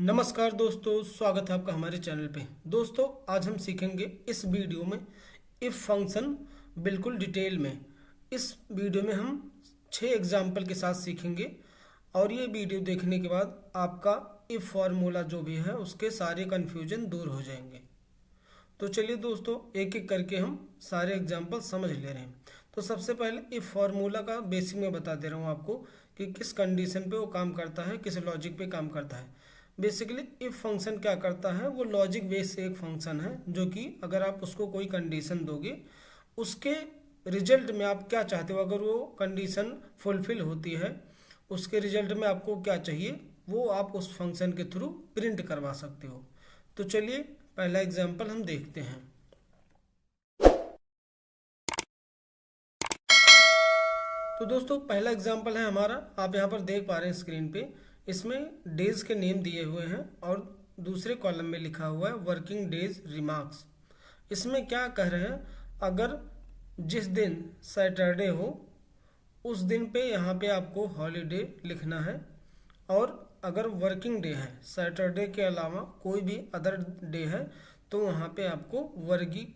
नमस्कार दोस्तों, स्वागत है आपका हमारे चैनल पे। दोस्तों, आज हम सीखेंगे इस वीडियो में इफ़ फंक्शन बिल्कुल डिटेल में। इस वीडियो में हम 6 एग्जाम्पल के साथ सीखेंगे और ये वीडियो देखने के बाद आपका इफ़ फार्मूला जो भी है उसके सारे कन्फ्यूजन दूर हो जाएंगे। तो चलिए दोस्तों, एक एक करके हम सारे एग्जाम्पल समझ ले रहे हैं। तो सबसे पहले इफ़ फार्मूला का बेसिक में बता दे रहा हूँ आपको कि किस कंडीशन पे वो काम करता है, किस लॉजिक पे काम करता है। बेसिकली इफ़ फंक्शन क्या करता है, वो लॉजिक बेस से एक फंक्शन है जो कि अगर आप उसको कोई कंडीशन दोगे, उसके रिजल्ट में आप क्या चाहते हो, अगर वो कंडीशन फुलफिल होती है, उसके रिजल्ट में आपको क्या चाहिए वो आप उस फंक्शन के थ्रू प्रिंट करवा सकते हो। तो चलिए पहला एग्जाम्पल हम देखते हैं। तो दोस्तों, पहला एग्जाम्पल है हमारा, आप यहाँ पर देख पा रहे हैं स्क्रीन पे। इसमें डेज के नेम दिए हुए हैं और दूसरे कॉलम में लिखा हुआ है वर्किंग डेज रिमार्क्स। इसमें क्या कह रहे हैं, अगर जिस दिन सैटरडे हो उस दिन पे यहाँ पे आपको हॉलीडे लिखना है, और अगर वर्किंग डे है, सैटरडे के अलावा कोई भी अदर डे है, तो वहाँ पे आपको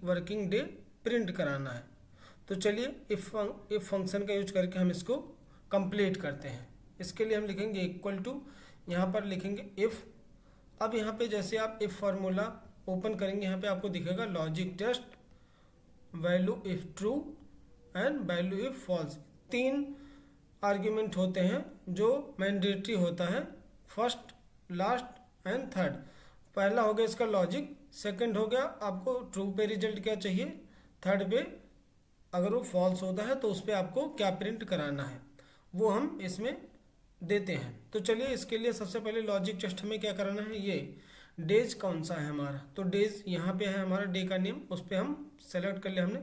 वर्किंग डे प्रिंट कराना है। तो चलिए इफ़ फंक्शन का यूज करके हम इसको कंप्लीट करते हैं। इसके लिए हम लिखेंगे इक्वल टू, यहाँ पर लिखेंगे इफ़। अब यहाँ पे जैसे आप इफ़ फार्मूला ओपन करेंगे, यहाँ पे आपको दिखेगा logic test, value if true and value if false. 3 argument होते हैं जो मैंडेटरी होता है, फर्स्ट, लास्ट एंड थर्ड। पहला हो गया इसका लॉजिक, सेकंड हो गया आपको ट्रू पे रिजल्ट क्या चाहिए, थर्ड पे अगर वो फॉल्स होता है तो उस पर आपको क्या प्रिंट कराना है वो हम इसमें देते हैं। तो चलिए इसके लिए सबसे पहले लॉजिक टेस्ट हमें क्या कराना है, ये डेज कौन सा है हमारा, तो डेज यहाँ पे है हमारा डे का नेम, उस पर हम सेलेक्ट कर लिया हमने।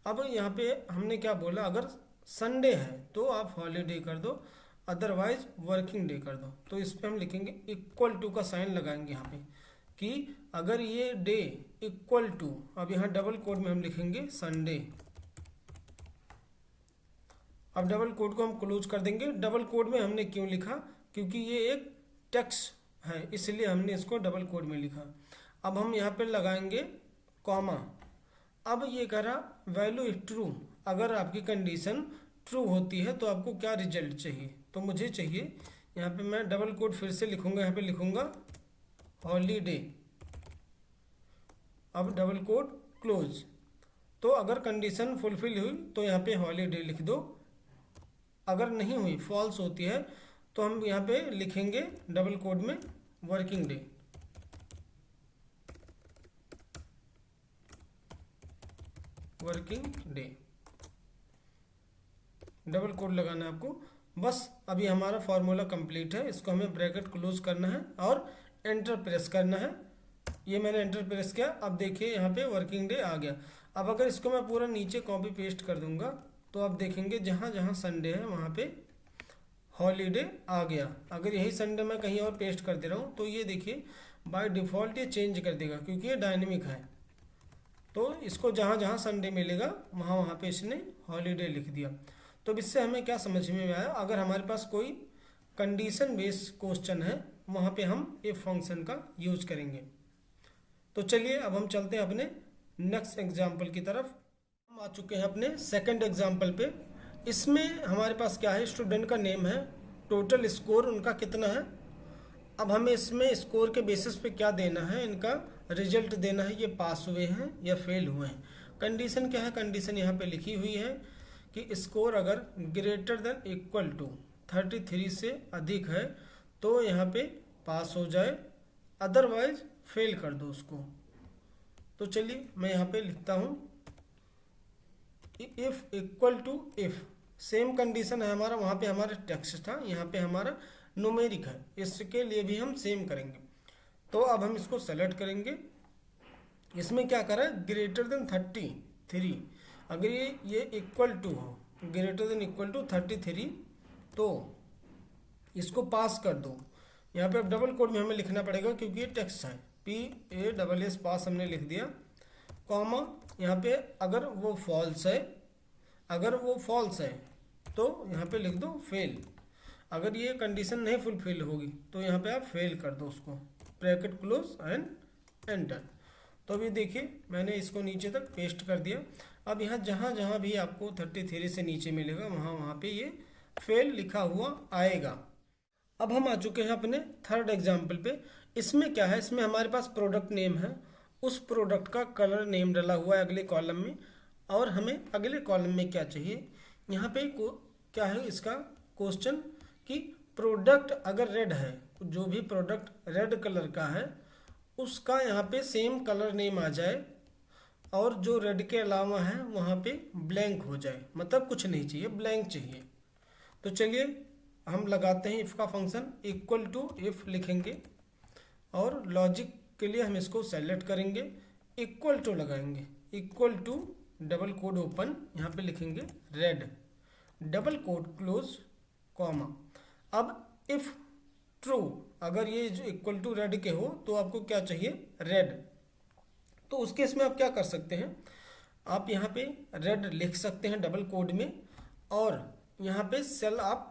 अब यहाँ पे हमने क्या बोला, अगर संडे है तो आप हॉलीडे कर दो, अदरवाइज वर्किंग डे कर दो। तो इस पर हम लिखेंगे इक्वल टू का साइन लगाएंगे यहाँ पे कि अगर ये डे इक्वल टू, अब यहाँ डबल कोड में हम लिखेंगे संडे। अब डबल कोड को हम क्लोज कर देंगे। डबल कोड में हमने क्यों लिखा, क्योंकि ये एक टेक्स्ट है, इसलिए हमने इसको डबल कोड में लिखा। अब हम यहाँ पे लगाएंगे कॉमा। अब ये कह रहा वैल्यू इफ ट्रू, अगर आपकी कंडीशन ट्रू होती है तो आपको क्या रिजल्ट चाहिए, तो मुझे चाहिए, यहाँ पे मैं डबल कोड फिर से लिखूंगा, यहाँ पे लिखूंगा हॉलीडे। अब डबल कोड क्लोज। तो अगर कंडीशन फुलफिल हुई तो यहाँ पे हॉलीडे लिख दो, अगर नहीं हुई, फॉल्स होती है, तो हम यहाँ पे लिखेंगे डबल कोड में working day. Working day double quote लगाना है आपको बस। अभी हमारा फॉर्मूला कंप्लीट है, इसको हमें ब्रैकेट क्लोज करना है और एंटर प्रेस करना है। ये मैंने एंटर प्रेस किया, अब देखिए यहाँ पे वर्किंग डे आ गया। अब अगर इसको मैं पूरा नीचे कॉपी पेस्ट कर दूंगा तो आप देखेंगे जहाँ जहाँ संडे है वहाँ पे हॉलीडे आ गया। अगर यही संडे मैं कहीं और पेस्ट कर दे रहा हूँ तो ये देखिए बाय डिफ़ॉल्ट ये चेंज कर देगा, क्योंकि ये डायनेमिक है। तो इसको जहाँ जहाँ संडे मिलेगा वहाँ वहाँ पे इसने हॉलीडे लिख दिया। तो इससे हमें क्या समझ में आया, अगर हमारे पास कोई कंडीशन बेस्ड क्वेश्चन है वहाँ पे हम इफ फंक्शन का यूज करेंगे। तो चलिए अब हम चलते हैं अपने नेक्स्ट एग्जाम्पल की तरफ। हम आ चुके हैं अपने सेकंड एग्जाम्पल पे। इसमें हमारे पास क्या है, स्टूडेंट का नेम है, टोटल स्कोर उनका कितना है। अब हमें इसमें स्कोर के बेसिस पे क्या देना है, इनका रिजल्ट देना है, ये पास हुए हैं या फेल हुए हैं। कंडीशन क्या है, कंडीशन यहाँ पे लिखी हुई है कि स्कोर अगर ग्रेटर देन इक्वल टू 33 से अधिक है तो यहाँ पे पास हो जाए, अदरवाइज फेल कर दो उसको। तो चलिए मैं यहाँ पे लिखता हूँ if equal to if, same condition है हमारा, वहाँ पे हमारा टेक्स्ट था, यहाँ पे हमारा न्यूमेरिक है, इसके लिए भी हम सेम करेंगे। तो अब हम इसको सेलेक्ट करेंगे। इसमें क्या करा है, ग्रेटर देन 33, अगर ये इक्वल टू हो, ग्रेटर देन इक्वल टू 33, तो इसको पास कर दो। यहाँ पे अब डबल कोड में हमें लिखना पड़ेगा क्योंकि ये टेक्स्ट है, PASS पास हमने लिख दिया, कॉमा यहाँ पे अगर वो फॉल्स है, अगर वो फॉल्स है तो यहाँ पे लिख दो फेल। अगर ये कंडीशन नहीं फुलफिल होगी तो यहाँ पे आप फेल कर दो उसको। Bracket close and enter. तो अभी देखिए मैंने इसको नीचे तक पेस्ट कर दिया। अब यहाँ जहाँ जहाँ भी आपको 33 से नीचे मिलेगा वहाँ वहाँ पे ये फेल लिखा हुआ आएगा। अब हम आ चुके हैं अपने थर्ड एग्जाम्पल पे। इसमें क्या है, इसमें हमारे पास प्रोडक्ट नेम है, उस प्रोडक्ट का कलर नेम डला हुआ है अगले कॉलम में, और हमें अगले कॉलम में क्या चाहिए, यहाँ पे क्या है इसका क्वेश्चन कि प्रोडक्ट अगर रेड है, जो भी प्रोडक्ट रेड कलर का है उसका यहाँ पे सेम कलर नेम आ जाए, और जो रेड के अलावा है वहाँ पे ब्लैंक हो जाए, मतलब कुछ नहीं चाहिए, ब्लैंक चाहिए। तो चलिए हम लगाते हैं इफ़ का फंक्शन, इक्वल टू इफ़ लिखेंगे और लॉजिक के लिए हम इसको सेलेक्ट करेंगे, इक्वल टू लगाएंगे, equal to double code open, यहाँ पे लिखेंगे red, double code close, comma. अब इफ़ ट्रू, अगर ये जो इक्वल टू रेड के हो तो आपको क्या चाहिए, रेड। तो उस केस में आप क्या कर सकते हैं, आप यहाँ पे रेड लिख सकते हैं डबल कोड में, और यहाँ पे सेल आप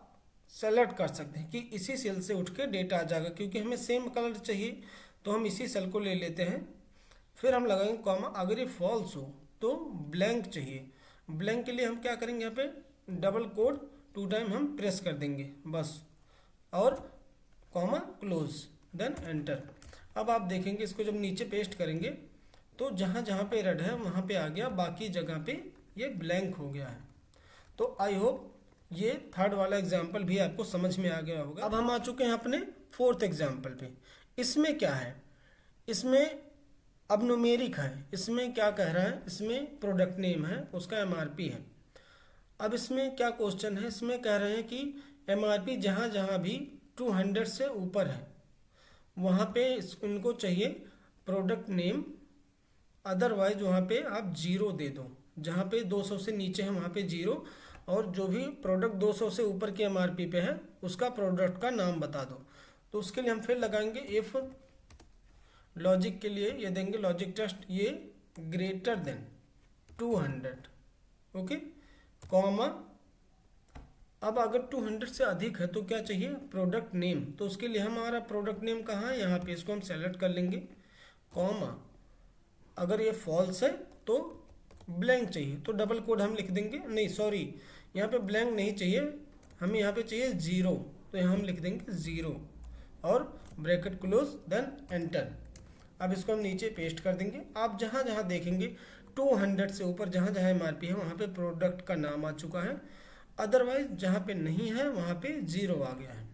सेलेक्ट कर सकते हैं कि इसी सेल से उठ के डेटा आ जाएगा, क्योंकि हमें सेम कलर चाहिए तो हम इसी सेल को ले लेते हैं। फिर हम लगाएंगे कॉमा, अगर ये फॉल्स हो तो ब्लैंक चाहिए। ब्लैंक के लिए हम क्या करेंगे, यहाँ पे डबल कोड 2 टाइम हम प्रेस कर देंगे बस, और कॉमा क्लोज, देन एंटर। अब आप देखेंगे इसको जब नीचे पेस्ट करेंगे तो जहाँ जहाँ पे रेड है वहाँ पे आ गया, बाकी जगह पे ये ब्लैंक हो गया है। तो आई होप ये थर्ड वाला एग्जाम्पल भी आपको समझ में आ गया होगा। अब हम आ चुके हैं अपने फोर्थ एग्जाम्पल पे। इसमें क्या है, इसमें अब न्यूमेरिक है, इसमें क्या कह रहा है, इसमें प्रोडक्ट नेम है, उसका एमआरपी है। अब इसमें क्या क्वेश्चन है, इसमें कह रहे हैं कि एमआरपी जहाँ जहाँ भी 200 से ऊपर है वहाँ पे इनको चाहिए प्रोडक्ट नेम, अदरवाइज वहाँ पे आप 0 दे दो, जहाँ पे 200 से नीचे है वहाँ पे 0, और जो भी प्रोडक्ट 200 से ऊपर की एमआरपी पे है उसका प्रोडक्ट का नाम बता दो। तो उसके लिए हम फिर लगाएंगे इफ़, लॉजिक के लिए ये देंगे लॉजिक टेस्ट, ये ग्रेटर देन 200, ओके, कॉमा। अब अगर 200 से अधिक है तो क्या चाहिए, प्रोडक्ट नेम। तो उसके लिए हमारा प्रोडक्ट नेम कहाँ है, यहाँ पे, इसको हम सेलेक्ट कर लेंगे, कॉमा। अगर ये फॉल्स है तो ब्लैंक चाहिए, तो डबल कोड हम लिख देंगे, नहीं सॉरी, यहाँ पे ब्लैंक नहीं चाहिए, हमें यहाँ पे चाहिए 0, तो यहाँ हम लिख देंगे 0 और ब्रैकेट क्लोज, देन एंटर। अब इसको हम नीचे पेस्ट कर देंगे। आप जहाँ जहाँ देखेंगे 200 से ऊपर जहाँ जहाँ एमआरपी है वहाँ पे प्रोडक्ट का नाम आ चुका है, अदरवाइज जहाँ पे नहीं है वहाँ पे 0 आ गया है।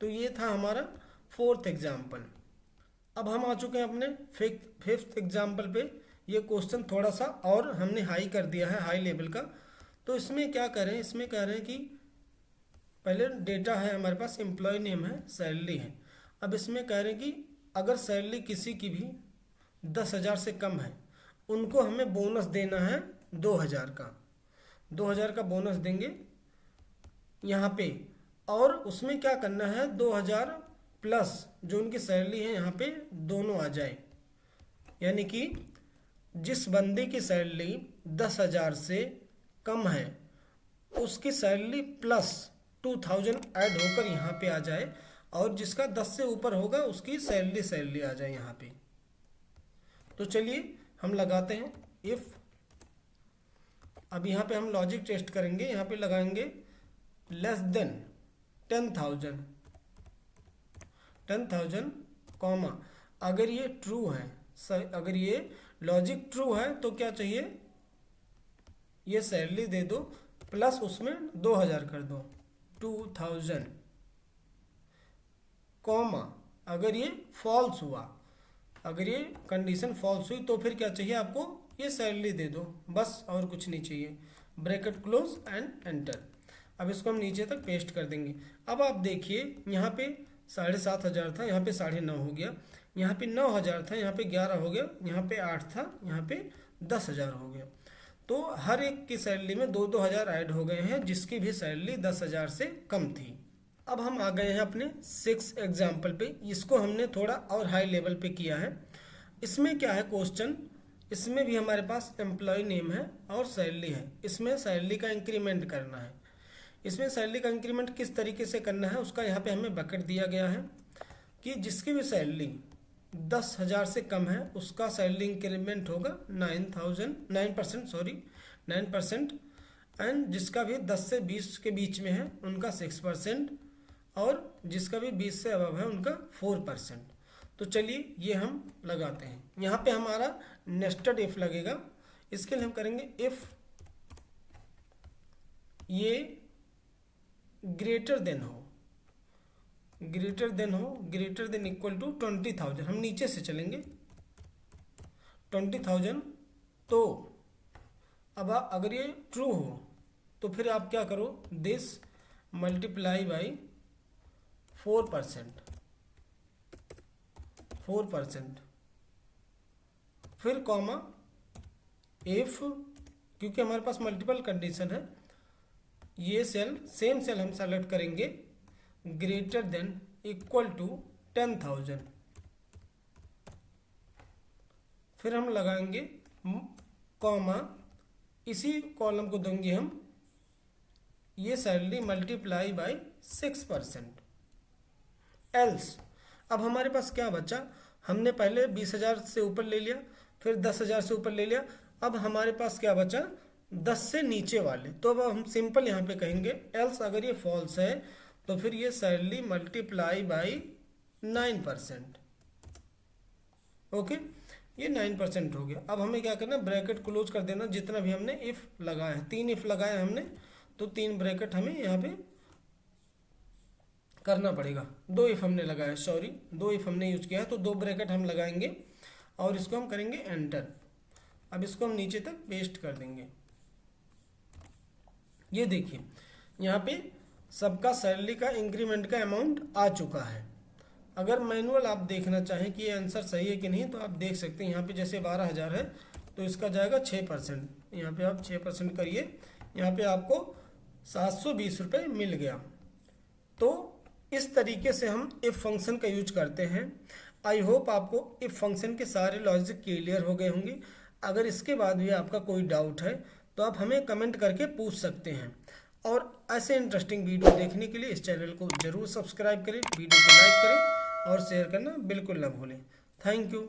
तो ये था हमारा फोर्थ एग्जाम्पल। अब हम आ चुके हैं अपने फिफ्थ एग्जाम्पल पे। ये क्वेश्चन थोड़ा सा और हमने हाई कर दिया है, हाई लेवल का। तो इसमें क्या कर रहे हैं, इसमें कह रहे हैं कि पहले डेटा है हमारे पास, एम्प्लॉय नेम है, सैलरी है। अब इसमें कह रहे हैं कि अगर सैलरी किसी की भी 10,000 से कम है, उनको हमें बोनस देना है 2,000 का, 2,000 का बोनस देंगे यहाँ पे। और उसमें क्या करना है, 2,000 प्लस जो उनकी सैलरी है यहाँ पे दोनों आ जाए, यानी कि जिस बंदे की सैलरी 10,000 से कम है उसकी सैलरी प्लस 2,000 ऐड होकर यहाँ पे आ जाए, और जिसका 10 से ऊपर होगा उसकी सैलरी आ जाए यहाँ पे। तो चलिए हम लगाते हैं इफ़। अब यहाँ पे हम लॉजिक टेस्ट करेंगे, यहाँ पे लगाएंगे लेस देन 10,000 कॉमा। अगर ये ट्रू है, अगर ये लॉजिक ट्रू है तो क्या चाहिए, ये सैलरी दे दो प्लस उसमें 2,000 कर दो, 2,000 कॉमा। अगर ये फॉल्स हुआ, अगर ये कंडीशन फॉल्स हुई तो फिर क्या चाहिए आपको, ये सैलरी दे दो बस, और कुछ नहीं चाहिए, ब्रैकेट क्लोज एंड एंटर। अब इसको हम नीचे तक पेस्ट कर देंगे। अब आप देखिए यहाँ पे 7,500 था, यहाँ पे 9,500 हो गया, यहाँ पे 9,000 था, यहाँ पे 11 हो गया, यहाँ पे 8 था, यहाँ पे 10,000 हो गया। तो हर एक की सैलरी में 2-2 हज़ार ऐड हो गए हैं, जिसकी भी सैलरी 10,000 से कम थी। अब हम आ गए हैं अपने 6 एग्जाम्पल पे। इसको हमने थोड़ा और हाई लेवल पे किया है। इसमें क्या है क्वेश्चन, इसमें भी हमारे पास एम्प्लॉय नेम है और सैलरी है। इसमें सैलरी का इंक्रीमेंट करना है। इसमें सैलरी का इंक्रीमेंट किस तरीके से करना है उसका यहाँ पे हमें बकेट दिया गया है कि जिसकी भी सैलरी 10,000 से कम है उसका सैलरी इंक्रीमेंट होगा 9%, एंड जिसका भी 10 से 20 के बीच में है उनका 6%, और जिसका भी 20 से अबव है उनका 4%। तो चलिए ये हम लगाते हैं। यहाँ पे हमारा नेस्टेड इफ लगेगा। इसके लिए हम करेंगे इफ ये ग्रेटर देन इक्वल टू 20,000। हम नीचे से चलेंगे 20,000। तो अब अगर ये ट्रू हो तो फिर आप क्या करो, दिस मल्टीप्लाई बाई 4%, फिर कॉमा इफ, क्योंकि हमारे पास मल्टीपल कंडीशन है, ये सेम सेल हम सेलेक्ट करेंगे ग्रेटर देन इक्वल टू 10,000। फिर हम लगाएंगे कॉमा, इसी कॉलम को देंगे हम ये सैलरी मल्टीप्लाई बाई 6%। एल्स, अब हमारे पास क्या बचा, हमने पहले 20,000 से ऊपर ले लिया, फिर 10,000 से ऊपर ले लिया, अब हमारे पास क्या बचा 10 से नीचे वाले। तो अब हम सिंपल यहाँ पे कहेंगे एल्स, अगर ये फॉल्स है तो फिर ये सैलरी मल्टीप्लाई बाई 9%। ओके, ये 9% हो गया। अब हमें क्या करना, ब्रैकेट क्लोज कर देना। जितना भी हमने इफ लगाया है, 3 इफ लगाया हमने, तो 3 ब्रैकेट हमें यहाँ पे करना पड़ेगा। 2 इफ हमने लगाया, 2 इफ हमने यूज किया है, तो 2 ब्रैकेट हम लगाएंगे और इसको हम करेंगे एंटर। अब इसको हम नीचे तक पेस्ट कर देंगे। ये देखिए यहाँ पे सबका सैलरी का इंक्रीमेंट का अमाउंट आ चुका है। अगर मैनुअल आप देखना चाहें कि ये आंसर सही है कि नहीं, तो आप देख सकते हैं। यहाँ पे जैसे 12,000 है तो इसका जाएगा 6%। यहाँ पे आप 6% करिए, यहाँ पे आपको 720 रुपये मिल गया। तो इस तरीके से हम इफ फंक्शन का यूज करते हैं। आई होप आपको इफ फंक्शन के सारे लॉजिक क्लियर हो गए होंगे। अगर इसके बाद भी आपका कोई डाउट है तो आप हमें कमेंट करके पूछ सकते हैं। और ऐसे इंटरेस्टिंग वीडियो देखने के लिए इस चैनल को जरूर सब्सक्राइब करें, वीडियो को लाइक करें और शेयर करना बिल्कुल ना भूलें। Thank you.